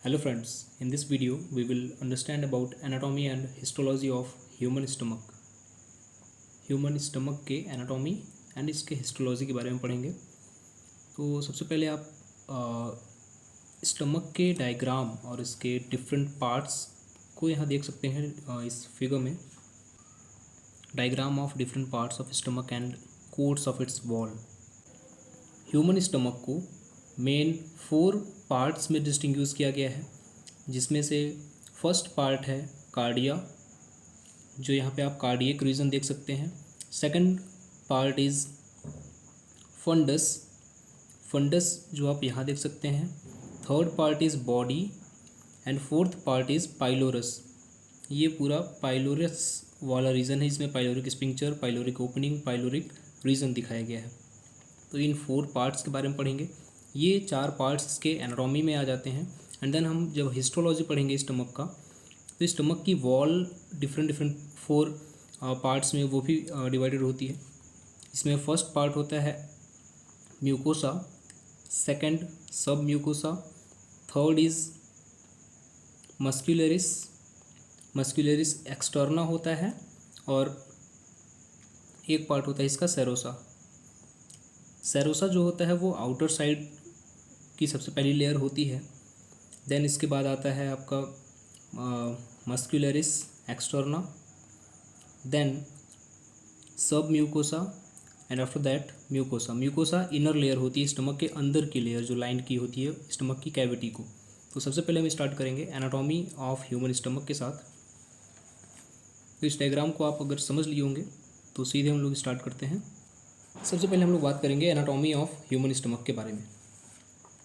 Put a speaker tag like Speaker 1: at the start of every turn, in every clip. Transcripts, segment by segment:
Speaker 1: Hello friends, in this video we will understand about anatomy and histology of human stomach. Human stomach के anatomy and इसके histology के बारे में पढ़ेंगे। तो सबसे पहले आप स्टमक के डायग्राम और इसके डिफरेंट पार्ट्स को यहाँ देख सकते हैं इस फिगर में। Diagram of different parts of stomach and course of its wall. Human stomach को मेन 4 पार्ट्स में डिस्टिंग्विश किया गया है, जिसमें से फर्स्ट पार्ट है कार्डिया, जो यहाँ पे आप कार्डियक रीजन देख सकते हैं। Second part is fundus, fundus जो आप यहाँ देख सकते हैं। Third part is body and fourth part is pylorus. ये पूरा पाइलोरस वाला रीजन है, इसमें pyloric sphincter, pyloric opening, pyloric region दिखाया गया है। तो इन 4 पार्ट्स के बारे में पढ़ेंगे। ये 4 पार्ट्स के एनाटॉमी में आ जाते हैं। एंड देन हम जब हिस्टोलॉजी पढ़ेंगे स्टमक का, तो स्टमक की वॉल डिफरेंट 4 पार्ट्स में वो भी डिवाइडेड होती है। इसमें फर्स्ट पार्ट होता है म्यूकोसा, सेकंड सब mucosa, third is muscularis, muscularis externa होता है, और एक पार्ट होता है इसका सेरोसा। सेरोसा जो होता है वो आउटर साइड की सबसे पहली लेयर होती है। देन इसके बाद आता है आपका मस्क्यूलरिस एक्सटर्ना, देन सब mucosa and after that mucosa. Mucosa inner layer होती है, स्टमक के अंदर की लेयर जो लाइन की होती है स्टमक की कैविटी को। तो सबसे पहले हम स्टार्ट करेंगे एनाटॉमी ऑफ ह्यूमन स्टमक के साथ। तो इस डायग्राम को आप अगर समझ लिए होंगे तो सीधे हम लोग स्टार्ट करते हैं। सबसे पहले हम लोग बात करेंगे एनाटॉमी ऑफ ह्यूमन स्टमक के बारे में।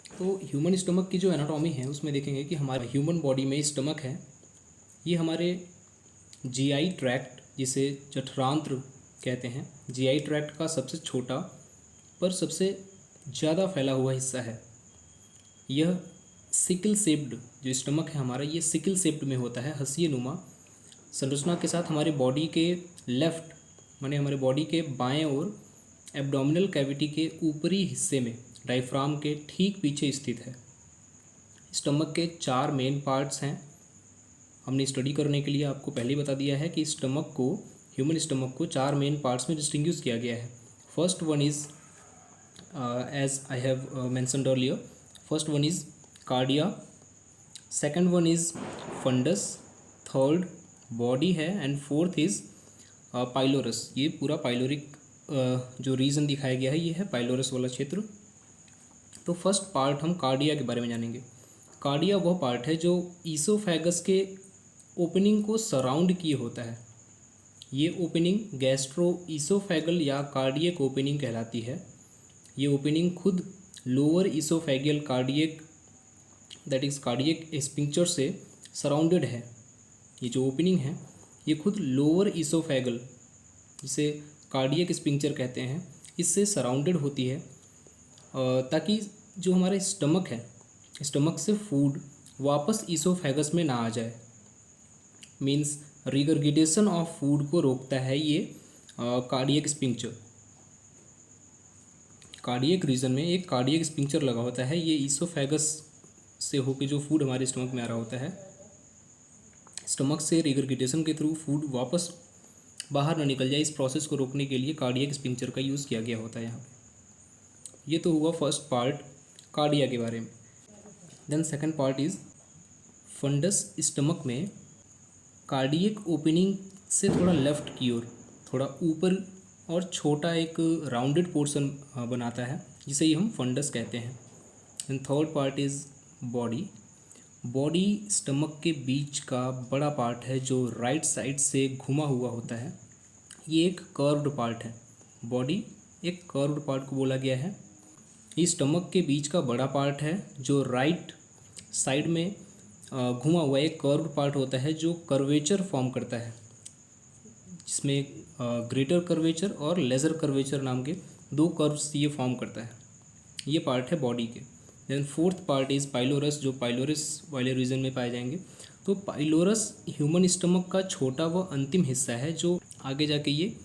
Speaker 1: तो ह्यूमन स्टमक की जो एनाटॉमी है उसमें देखेंगे कि हमारे ह्यूमन बॉडी में स्टमक है, ये हमारे जीआई ट्रैक्ट, जिसे जठरांत्र कहते हैं, जीआई ट्रैक्ट का सबसे छोटा पर सबसे ज़्यादा फैला हुआ हिस्सा है। यह सिकल शेप्ड जो स्टमक है हमारा, ये सिकल शेप्ड में होता है, हंसिया नुमा संरचना के साथ हमारे बॉडी के लेफ्ट, माने हमारे बॉडी के बाएं ओर एब्डोमिनल कैविटी के ऊपरी हिस्से में डायफ्राम के ठीक पीछे स्थित है। स्टमक के 4 मेन पार्ट्स हैं। हमने स्टडी करने के लिए आपको पहले ही बता दिया है कि स्टमक को, ह्यूमन स्टमक को 4 मेन पार्ट्स में डिस्टिंग्विश किया गया है। First one is as I have mentioned earlier, first one is cardia, second one is fundus, third body है, एंड फोर्थ इज़ पाइलोरस। ये पूरा पाइलोरिक जो रीजन दिखाया गया है ये है पाइलोरस वाला क्षेत्र। तो फर्स्ट पार्ट हम कार्डिया के बारे में जानेंगे। कार्डिया वह पार्ट है जो ईसोफेगस के ओपनिंग को सराउंड किए होता है। ये ओपनिंग गैस्ट्रो ईसोफेगल या कार्डियक ओपनिंग कहलाती है। ये ओपनिंग खुद lower oesophageal cardiac, that is cardiac sphincter से सराउंडेड है। ये जो ओपनिंग है ये खुद लोअर ईसोफेगल, जिसे कार्डियक स्पिंक्चर कहते हैं, इससे सराउंडेड होती है, ताकि जो हमारा स्टमक है, स्टमक से फूड वापस ईसोफेगस में ना आ जाए। मीन्स रिगर्गिटेशन ऑफ फूड को रोकता है ये कार्डियक स्पिंक्चर। कार्डियक रीजन में एक कार्डियक स्पिंक्चर लगा होता है, ये ईसोफेगस से होकर जो फूड हमारे स्टमक में आ रहा होता है, स्टमक से रिगर्गिटेशन के थ्रू फूड वापस बाहर ना निकल जाए, इस प्रोसेस को रोकने के लिए कार्डियक स्पिंक्चर का यूज़ किया गया होता है यहाँ पे। ये तो हुआ फर्स्ट पार्ट कार्डिया के बारे में। Then second part is fundus. Stomach में कार्डियक ओपनिंग से थोड़ा लेफ्ट की ओर, थोड़ा ऊपर और छोटा एक राउंडेड पोर्शन बनाता है, जिसे ही हम फंडस कहते हैं। And third part is body. Body stomach के बीच का बड़ा पार्ट है जो राइट साइड से घुमा हुआ होता है। ये एक कर्व्ड पार्ट है। बॉडी एक कर्व्ड पार्ट को बोला गया है। ये स्टमक के बीच का बड़ा पार्ट है जो राइट साइड में घुमा हुआ एक कर्व्ड पार्ट होता है, जो कर्वेचर फॉर्म करता है, जिसमें ग्रेटर कर्वेचर और लेज़र कर्वेचर नाम के 2 कर्व्स ये फॉर्म करता है। ये पार्ट है बॉडी के। Then fourth part is pylorus, जो पाइलोरस वाले रीजन में पाए जाएंगे। तो पाइलोरस ह्यूमन स्टमक का छोटा व अंतिम हिस्सा है, जो आगे जाके ये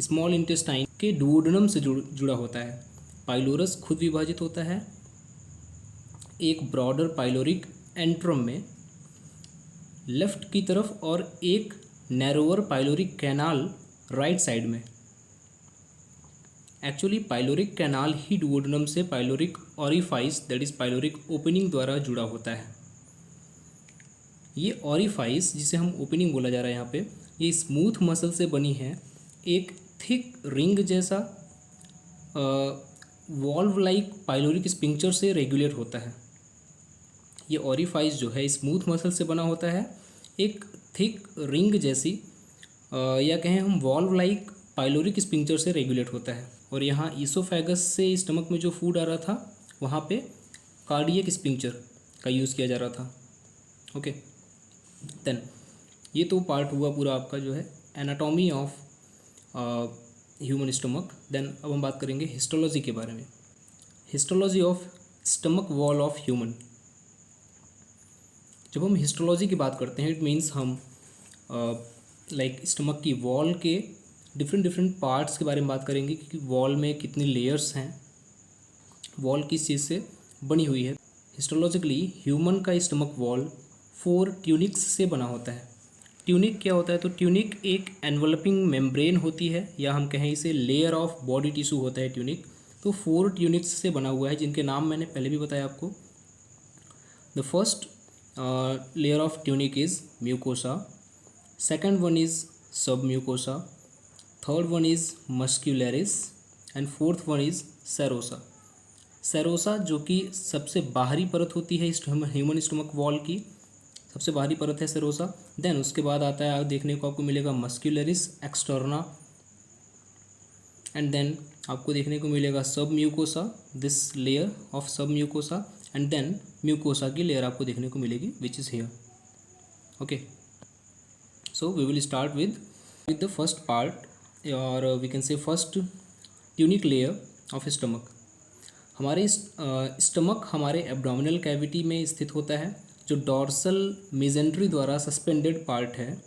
Speaker 1: स्मॉल इंटेस्टाइन के डुओडेनम से जुड़ा होता है। पाइलोरस खुद विभाजित होता है एक ब्रॉडर पाइलोरिक एंट्रम में लेफ्ट की तरफ और एक narrower pyloric canal right side में। एक्चुअली पाइलोरिक कैनाल ही डुओडेनम से pyloric orifice that is pyloric opening द्वारा जुड़ा होता है। ये ऑरिफाइस जिसे हम ओपनिंग बोला जा रहा है यहाँ पे, ये स्मूथ मसल से बनी है, एक थिक रिंग जैसा वॉल्व लाइक पाइलोरिक स्पिंक्चर से रेगुलेट होता है। ये ऑरिफाइस जो है स्मूथ मसल से बना होता है, एक थिक रिंग जैसी या कहें हम वॉल्व लाइक पाइलोरिक स्पिंक्चर से रेगुलेट होता है। और यहाँ ईसोफेगस से स्टमक में जो फूड आ रहा था वहाँ पे कार्डियक स्पिंक्चर का यूज़ किया जा रहा था। ओके, देन ये तो पार्ट हुआ पूरा आपका जो है anatomy of human stomach. Then अब हम बात करेंगे हिस्टोलॉजी के बारे में। Histology of stomach wall of human. जब हम हिस्टोलॉजी की बात करते हैं इट मीन्स हम लाइक स्टमक की वॉल के डिफरेंट पार्ट्स के बारे में बात करेंगे कि वॉल में कितनी लेयर्स हैं, वॉल किस चीज़ से बनी हुई है। हिस्टोलॉजिकली ह्यूमन का स्टमक वॉल 4 ट्यूनिक्स से बना होता है। ट्यूनिक क्या होता है? तो ट्यूनिक एक एनवलपिंग मेम्ब्रेन होती है, या हम कहें इसे लेयर ऑफ बॉडी टिश्यू होता है ट्यूनिक। तो 4 ट्यूनिक्स से बना हुआ है जिनके नाम मैंने पहले भी बताया आपको। The first layer of tunic is mucosa, second one is submucosa, third one is muscularis and fourth one is serosa. Serosa जो कि सबसे बाहरी परत होती है ह्यूमन स्टमक वॉल की, सबसे बाहरी परत है सेरोसा। देन उसके बाद आता है देखने को आपको मिलेगा मस्क्यूलरिस एक्सटर्ना, एंड देन आपको देखने को मिलेगा submucosa, this layer of submucosa, and then mucosa की लेयर आपको देखने को मिलेगी which is here. Okay, so we will start with the first part और we can say first tunic layer of stomach. हमारे stomach हमारे abdominal cavity में स्थित होता है, जो डॉर्सल मेजेंट्री द्वारा सस्पेंडेड पार्ट है।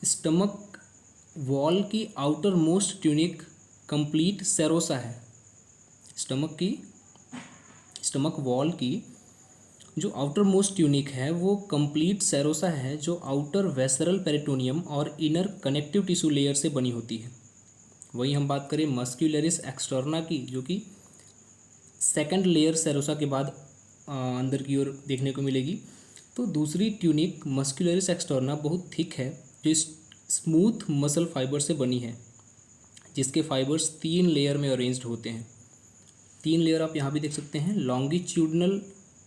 Speaker 1: स्टमक वॉल की outermost tunic complete serosa है। स्टमक वॉल की जो आउटर मोस्ट ट्यूनिक है वो कंप्लीट सेरोसा है, जो आउटर वेसरल पेरिटोनियम और इनर कनेक्टिव टिश्यू लेयर से बनी होती है। वही हम बात करें मस्क्यूलरिस एक्सटर्ना की, जो कि सेकंड लेयर सेरोसा के बाद अंदर की ओर देखने को मिलेगी। तो दूसरी ट्यूनिक मस्क्यूलरिस एक्सटर्ना बहुत थिक है, जो स्मूथ मसल फाइबर से बनी है, जिसके फाइबर्स 3 लेयर में अरेंज्ड होते हैं। 3 लेयर आप यहाँ भी देख सकते हैं। लॉन्गिट्यूडनल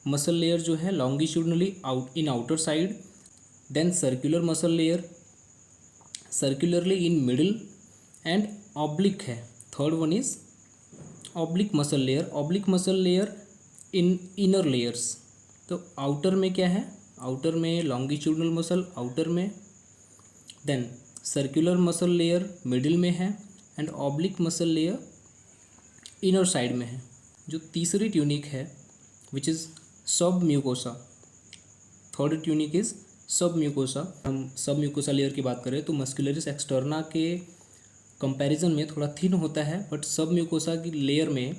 Speaker 1: मसल लेयर जो है longitudinally in outer side, then circular muscle layer circularly in middle, and oblique है। Third one is oblique muscle layer in inner layers. तो आउटर में क्या है? आउटर में लॉन्गिट्यूडनल मसल आउटर में, then circular muscle layer middle में है, and oblique muscle layer inner side में है। जो तीसरी ट्यूनिक है which is submucosa, third tunic is submucosa. हम सब म्यूकोसा लेयर की बात करें तो मस्कुलरिस एक्सटर्ना के कंपैरिजन में थोड़ा थिन होता है, बट सब म्यूकोसा की लेयर में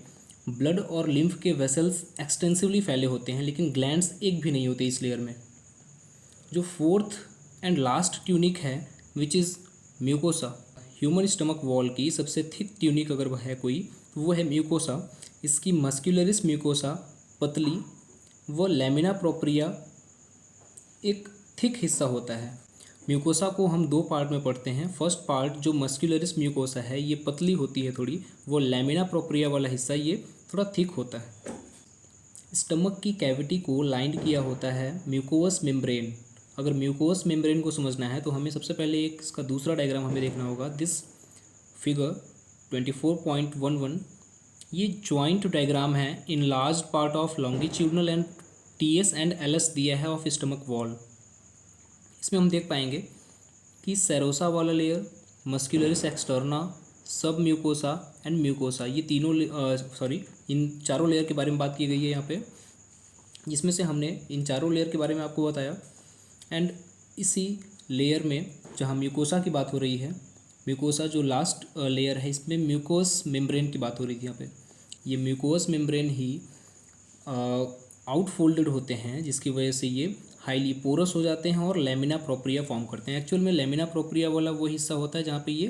Speaker 1: ब्लड और लिम्फ के वेसल्स एक्सटेंसिवली फैले होते हैं, लेकिन ग्लैंड्स एक भी नहीं होते इस लेयर में। जो फोर्थ एंड लास्ट ट्यूनिक है which is mucosa, human stomach wall की सबसे थिक ट्यूनिक अगर है कोई तो वो है म्यूकोसा। इसकी मस्कुलरिस म्यूकोसा पतली व लैमिना प्रोप्रिया एक थिक हिस्सा होता है। म्यूकोसा को हम 2 पार्ट में पढ़ते हैं। फर्स्ट पार्ट जो मस्कुलरिस म्यूकोसा है ये पतली होती है थोड़ी, वो लैमिना प्रोप्रिया वाला हिस्सा ये थोड़ा थिक होता है। स्टमक की कैविटी को लाइंड किया होता है म्यूकोस मेम्ब्रेन। अगर म्यूकोस मेम्ब्रेन को समझना है तो हमें सबसे पहले एक इसका दूसरा डायग्राम हमें देखना होगा। दिस फिगर 24.11 ये जॉइंट डायग्राम है in large part of longitudinal and TS and LS दिया है ऑफ स्टमक वॉल। इसमें हम देख पाएंगे कि सेरोसा वाला लेयर, मस्कुलरिस एक्सटर्ना, सब म्यूकोसा एंड म्यूकोसा, ये तीनों इन चारों लेयर के बारे में बात की गई है यहाँ पे, जिसमें से हमने इन चारों लेयर के बारे में आपको बताया। एंड इसी लेयर में जहाँ म्यूकोसा की बात हो रही है, म्यूकोसा जो लास्ट लेयर है इसमें म्यूकोस मेम्ब्रेन की बात हो रही थी यहाँ पे। ये म्यूकोस मेम्ब्रेन ही आउटफोल्डेड होते हैं, जिसकी वजह से ये हाईली पोरस हो जाते हैं और लेमिना प्रोप्रिया फॉर्म करते हैं। एक्चुअल में लेमिना प्रोप्रिया वाला वो हिस्सा होता है जहाँ पे ये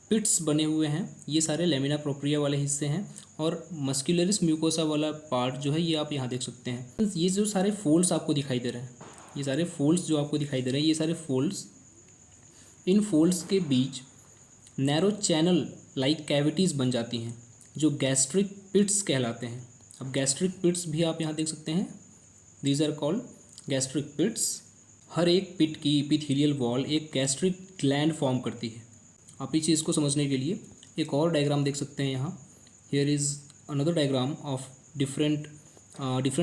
Speaker 1: पिट्स बने हुए हैं, ये सारे लेमिना प्रोप्रिया वाले हिस्से हैं। और मस्कुलरिस म्यूकोसा वाला पार्ट जो है ये आप यहाँ देख सकते हैं। ये जो सारे फोल्ड्स आपको दिखाई दे रहे हैं, ये सारे फोल्ड्स जो आपको दिखाई दे रहे हैं, ये सारे फोल्ड्स, इन फोल्ड्स के बीच नैरो चैनल लाइक कैविटीज़ बन जाती हैं जो गैस्ट्रिक पिट्स कहलाते हैं। अब गैस्ट्रिक पिट्स भी आप यहाँ देख सकते हैं, दीज आर कॉल्ड गैस्ट्रिक पिट्स। हर एक पिट की इपिथेलियल वॉल एक गैस्ट्रिक ग्लैंड फॉर्म करती है। आप इस चीज़ को समझने के लिए एक और डायग्राम देख सकते हैं यहाँ। Here is another diagram of different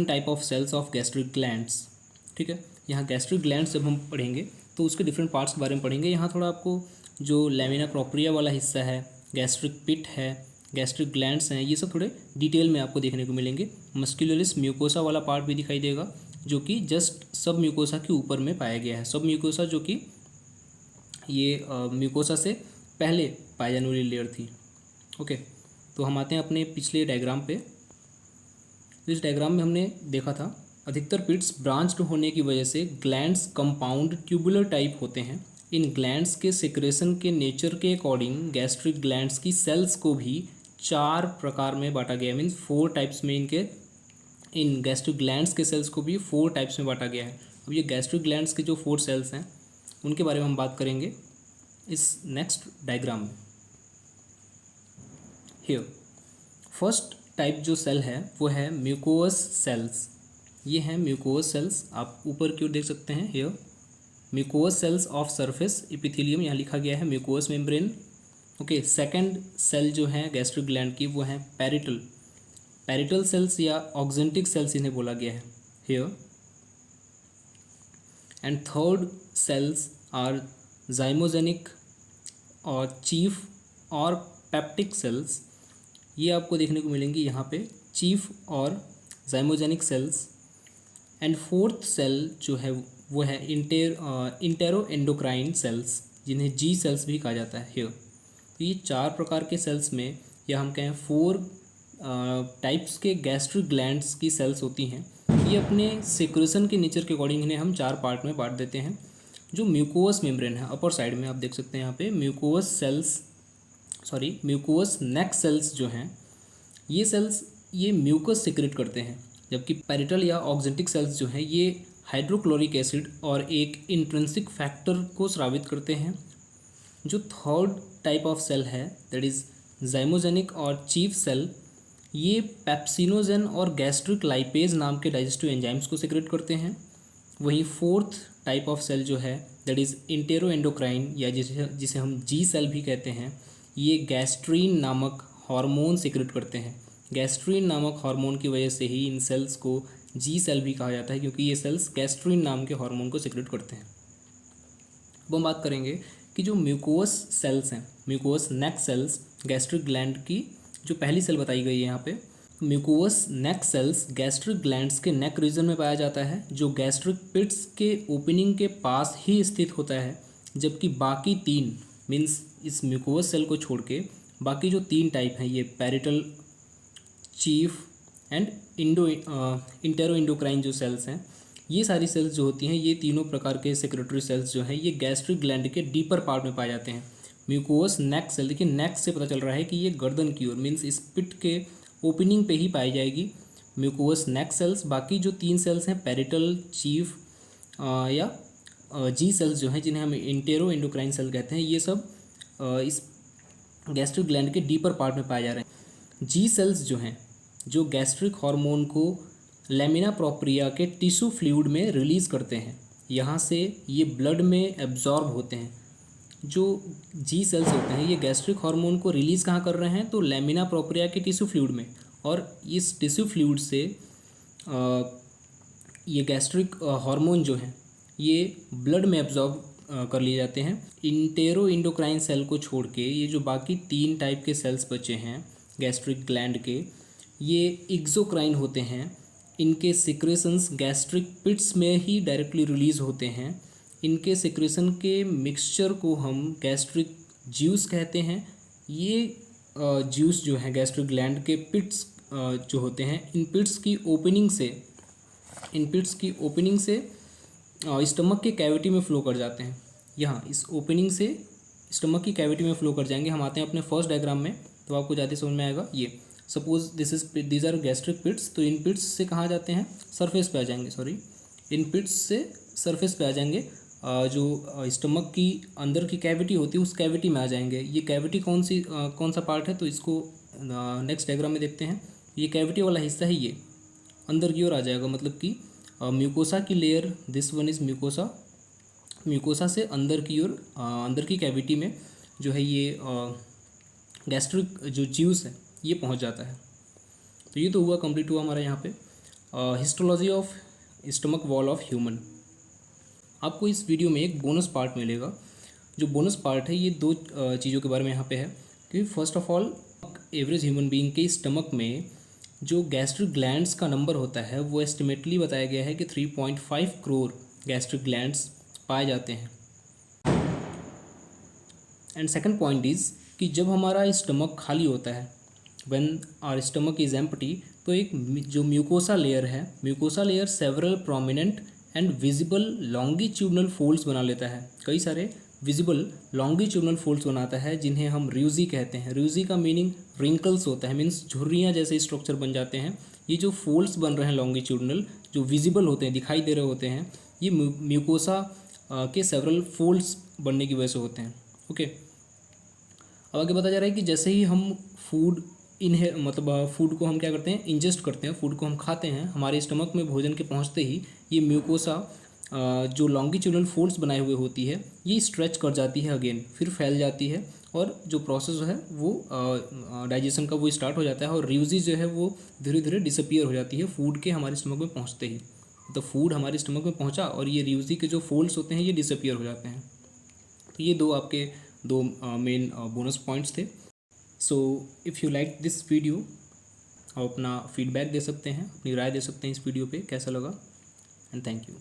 Speaker 1: type of cells of gastric glands. ठीक है, यहाँ गैस्ट्रिक ग्लैंड्स जब हम पढ़ेंगे तो उसके डिफरेंट पार्ट्स के बारे में पढ़ेंगे। यहाँ थोड़ा आपको जो लेमिना प्रोप्रिया वाला हिस्सा है, गैस्ट्रिक पिट है, गैस्ट्रिक ग्लैंड्स हैं, ये सब थोड़े डिटेल में आपको देखने को मिलेंगे। मस्कुलरिस म्यूकोसा वाला पार्ट भी दिखाई देगा जो कि जस्ट सब म्यूकोसा के ऊपर में पाया गया है। सब म्यूकोसा जो कि ये म्यूकोसा से पहले पाई जाने वाली लेयर थी। ओके, तो हम आते हैं अपने पिछले डायग्राम पे। इस डायग्राम में हमने देखा था अधिकतर पिट्स ब्रांच्ड होने की वजह से ग्लैंड्स कंपाउंड ट्यूबुलर टाइप होते हैं। इन ग्लैंड्स के सिक्रेशन के नेचर के अकॉर्डिंग गैस्ट्रिक ग्लैंड्स की सेल्स को भी 4 प्रकार में बांटा गया है, मीन्स 4 टाइप्स में इन गैस्ट्रिक ग्लैंड्स के सेल्स को भी 4 टाइप्स में बांटा गया है। अब ये गैस्ट्रिक ग्लैंड्स के जो 4 सेल्स हैं उनके बारे में हम बात करेंगे इस नेक्स्ट डायग्राम में। हियर फर्स्ट टाइप जो सेल है वो है म्यूकोस सेल्स। ये हैं म्यूकोस सेल्स, आप ऊपर की ओर देख सकते हैं। Here mucous cells of surface epithelium, यहाँ लिखा गया है mucous membrane. Okay, second cell जो है गैस्ट्रिक ग्लैंड की वो है पैरिटल सेल्स या ऑक्जेंटिक सेल्स इन्हें बोला गया है here. And third cells are zymogenic और चीफ और पेप्टिक सेल्स, ये आपको देखने को मिलेंगी यहाँ पे, चीफ और जाइमोजेनिक सेल्स। एंड फोर्थ सेल जो है वो है इंटेरो एंडोक्राइन सेल्स, जिन्हें जी सेल्स भी कहा जाता है हियर। तो ये 4 प्रकार के सेल्स में, या हम कहें 4 टाइप्स के गैस्ट्रिक ग्लैंड्स की सेल्स होती हैं। ये अपने सिक्रेशन के नेचर के अकॉर्डिंग इन्हें हम 4 पार्ट में बांट देते हैं। जो म्यूकोस मेम्ब्रेन है अपर साइड में आप देख सकते हैं यहाँ पे म्यूकोस नेक सेल्स जो हैं, ये सेल्स ये म्यूकस सिक्रेट करते हैं, जबकि पैरिटल या ऑक्जेंटिक सेल्स जो हैं ये हाइड्रोक्लोरिक एसिड और एक इंट्रिंसिक फैक्टर को स्रावित करते हैं। जो थर्ड टाइप ऑफ सेल है दैट इज़ जाइमोजेनिक और चीफ सेल, ये पेप्सिनोजेन और गैस्ट्रिक लाइपेज नाम के डाइजेस्टिव एंजाइम्स को सिक्रेट करते हैं। वहीं फोर्थ टाइप ऑफ सेल जो है दैट इज़ इंटेरो एंडोक्राइन या जिसे हम जी सेल भी कहते हैं, ये गैस्ट्रीन नामक हार्मोन सिक्रेट करते हैं। गैस्ट्रीन नामक हार्मोन की वजह से ही इन सेल्स को जी सेल भी कहा जाता है, क्योंकि ये सेल्स गैस्ट्रीन नाम के हार्मोन को सिक्रेट करते हैं। अब हम बात करेंगे कि जो म्यूकोस सेल्स हैं, म्यूकोस नेक सेल्स, गैस्ट्रिक ग्लैंड की जो पहली सेल बताई गई है यहाँ पे, म्यूकोस नेक सेल्स गैस्ट्रिक ग्लैंड्स के नेक रीजन में पाया जाता है, जो गैस्ट्रिक पिट्स के ओपनिंग के पास ही स्थित होता है। जबकि बाकी 3 मीन्स इस म्यूकोस सेल को छोड़ के बाकी जो 3 टाइप हैं, ये parietal, cheap and intero endocrine जो सेल्स हैं, ये सारी सेल्स जो होती हैं, ये तीनों प्रकार के सेक्रेटरी सेल्स जो हैं ये गैस्ट्रिक ग्लैंड के डीपर पार्ट में पाए जाते हैं। म्यूकोस नेक सेल, देखिए नेक से पता चल रहा है कि ये गर्दन की ओर मीन्स इस पिट के ओपनिंग पे ही पाई जाएगी म्यूकोस नेक सेल्स। बाकी जो 3 सेल्स हैं पैरिटल, चीफ या जी सेल्स जो हैं, जिन्हें हम इंटेरो एंडोक्राइन सेल कहते हैं, ये सब इस गैस्ट्रिक ग्लैंड के डीपर पार्ट में पाए जा रहे हैं। जी सेल्स जो हैं जो गैस्ट्रिक हार्मोन को लेमिना प्रोप्रिया के टिश्यू फ्लूइड में रिलीज़ करते हैं, यहाँ से ये ब्लड में एब्जॉर्ब होते हैं। जो जी सेल्स होते हैं ये गैस्ट्रिक हार्मोन को रिलीज़ कहाँ कर रहे हैं, तो लेमिना प्रोप्रिया के टिश्यू फ्लूइड में, और इस टिश्यू फ्लूइड से ये गैस्ट्रिक हार्मोन जो हैं ये ब्लड में एब्जॉर्ब कर लिए जाते हैं। इंटेरो एंडोक्राइन सेल को छोड़ के ये जो बाकी 3 टाइप के सेल्स बचे हैं गैस्ट्रिक ग्लैंड के, ये एक्सोक्राइन होते हैं। इनके सिक्रेशंस गैस्ट्रिक पिट्स में ही डायरेक्टली रिलीज़ होते हैं। इनके सिक्रेशन के मिक्सचर को हम गैस्ट्रिक ज्यूस कहते हैं। ये ज्यूस जो है गैस्ट्रिक ग्लैंड के पिट्स जो होते हैं, इन पिट्स की ओपनिंग से इनपिट्स की ओपनिंग से स्टमक के कैविटी में फ्लो कर जाते हैं। यहाँ इस ओपनिंग से स्टमक की कैविटी में फ्लो कर जाएंगे। हम आते हैं अपने फर्स्ट डायग्राम में, तो आपको ज़्यादा समझ में आएगा। ये सपोज दीज आर गैस्ट्रिक पिट्स, तो इन पिट्स से कहाँ जाते हैं, सरफेस पे आ जाएंगे, सॉरी इन पिट्स से सरफेस पे आ जाएंगे। जो स्टमक की अंदर की कैविटी होती है उस कैविटी में आ जाएंगे। ये कैविटी कौन सा पार्ट है, तो इसको नेक्स्ट डायग्राम में देखते हैं। ये कैविटी वाला हिस्सा है, ये अंदर की ओर आ जाएगा, मतलब कि म्यूकोसा की layer, this one is mucosa. Mucosa से अंदर की ओर अंदर की कैविटी में जो है ये गैस्ट्रिक जो ज्यूस है ये पहुंच जाता है। तो ये तो हुआ, कंप्लीट हुआ हमारा यहाँ पे histology of stomach wall of human. आपको इस वीडियो में एक बोनस पार्ट मिलेगा। जो बोनस पार्ट है ये दो चीज़ों के बारे में यहाँ पे है कि first of all average human being के स्टमक में जो गैस्ट्रिक ग्लैंड्स का नंबर होता है वो एस्टिमेटली बताया गया है कि 3.5 करोड़ गैस्ट्रिक ग्लैंड्स पाए जाते हैं। एंड सेकंड पॉइंट इज़ कि जब हमारा स्टमक खाली होता है, when our stomach is empty, तो एक जो म्यूकोसा लेयर है, mucosa layer several prominent and visible longitudinal folds बना लेता है। कई सारे विजिबल लॉन्गिट्यूडनल फोल्ड्स बनाता है जिन्हें हम र्यूजी कहते हैं। र्यूजी का मीनिंग रिंकल्स होता है, मीन्स झुर्रियाँ जैसे स्ट्रक्चर बन जाते हैं। ये जो फोल्ड्स बन रहे हैं लॉन्गिट्यूडनल, जो विजिबल होते हैं, दिखाई दे रहे होते हैं, ये म्यूकोसा के सेवरल फोल्ड्स बनने की वजह से होते हैं। ओके, अब आगे बताया जा रहा है कि जैसे ही हम फूड मतलब फूड को हम क्या करते हैं, इंजेस्ट करते हैं, फूड को हम खाते हैं, हमारे स्टमक में भोजन के पहुंचते ही ये म्यूकोसा जो लॉन्गिट्यूडनल फोल्ड्स बनाए हुए होती है ये स्ट्रेच कर जाती है, अगेन फिर फैल जाती है, और जो प्रोसेस है वो डाइजेशन का वो स्टार्ट हो जाता है, और र्यूजी जो है वो धीरे धीरे डिसअपियर हो जाती है फूड के हमारे स्टमक में पहुँचते ही। तो फूड हमारे स्टमक में पहुँचा और ये र्यूजी के जो फोल्ड्स होते हैं ये डिसअपियर हो जाते हैं। तो ये दो मेन बोनस पॉइंट्स थे। So if you like this video, आप अपना फीडबैक दे सकते हैं, अपनी राय दे सकते हैं इस वीडियो पे कैसा लगा, एंड थैंक यू।